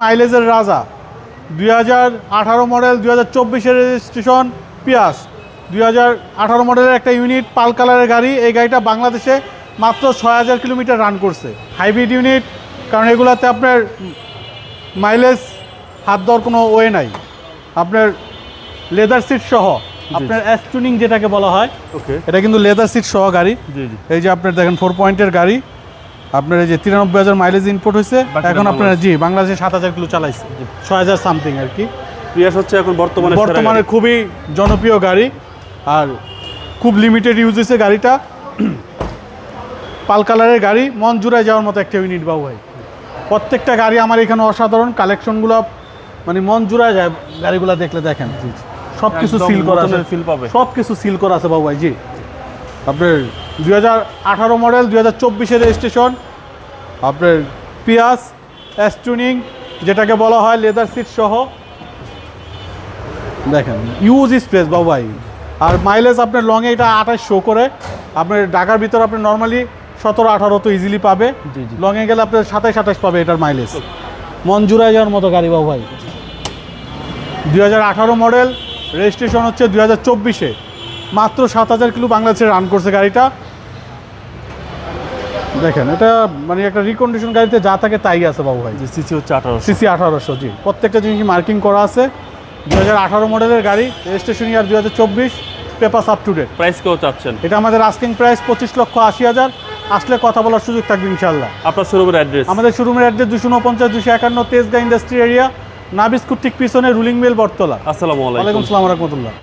মাইলেজের রাজা 2018 model 2024-এর registration পিয়াস 2018 মডেলের একটা ইউনিট পাল কালারের গাড়ি। এই গাড়িটা বাংলাদেশে মাত্র 6000 কিলোমিটার রান করছে। হাইব্রিড ইউনিট, কারণ এগুলাতে আপনার মাইলেজ হাত দেওয়ার কোনো ওয়ে নাই। আপনার লেদার সিট সহ, আপনার এস টুনিং যেটাকে বলা হয়, ওকে, এটা কিন্তু লেদার সিট সহ গাড়ি। জি জি। এই যে আপনার দেখেন 4 পয়েন্টের গাড়ি, আপনার এই যে 93,000 মাইলেজ ইনপুট হয়েছে। এখন আপনার জি বাংলাদেশে 7000 কিলো চালাইছে, 6000 সামথিং আর কি। প্রিয়াস হচ্ছে এখন বর্তমানে খুবই জনপ্রিয় গাড়ি আর খুব লিমিটেড ইউজ হয়েছে গাড়িটা। পাল কালারের গাড়ি, মন জুড়ায় যাওয়ার মতো একটা ইউনিট বাবু ভাই। প্রত্যেকটা গাড়ি আমার এখানে অসাধারণ, কালেকশনগুলো মানে মন জুড়ায় যায় গাড়িগুলো দেখলে। দেখেন সব কিছু সিল করা আছে, ফিল পাবে, সব কিছু সিল করা আছে বাবু ভাই। জি আপনার 2018 মডেল 2024-এর রেজিস্ট্রেশন, আপনার পিয়াস এস টুনিং যেটাকে বলা হয়, লেদার সিট সহ। দেখেন ইউজ স্পেস বাবু ভাই। আর মাইলেজ আপনার লংয়ে এটা 28 শো করে। আপনার ঢাকার ভিতর আপনার নর্মালি 17-18 তো ইজিলি পাবে, লংয়ে গেলে আপনার 27-28 পাবে এটার মাইলেজ। মন জুড়ায় যাওয়ার মতো গাড়ি বাবু ভাই। 2018 মডেল, রেজিস্ট্রেশন হচ্ছে 2024-এ, মাত্র 7000 কিলো বাংলাদেশে রান করছে গাড়িটা। দেখেন এটা মানে একটা রিকন্ডিশন গাড়িতে যা থাকে তাই আছে বাবু ভাই। সিসি হচ্ছে 1800, সিসি 1800। জি প্রত্যেকটা জিনিস মার্কিং করা আছে। 2018 মডেলের গাড়ি, registration year 2024, papers up to date. Price কেউ চাচ্ছেন? এটা আমাদের আস্কিং প্রাইস 25,80,000। আসলে কথা বলার সুযোগ থাকবে ইনশাল্লাহ। আপনার শোরুমের অ্যাড্রেস? আমাদের শোরুমের অ্যাড্রেস 249-251 তেজগাঁ ইন্ডাস্ট্রি এরিয়া, নাবিস্কুর ঠিক পিছনে রুলিং মিল বটতলা। আসসালামু আলাইকুম। ওয়ালাইকুম আসসালাম ওয়া রাহমাতুল্লাহ।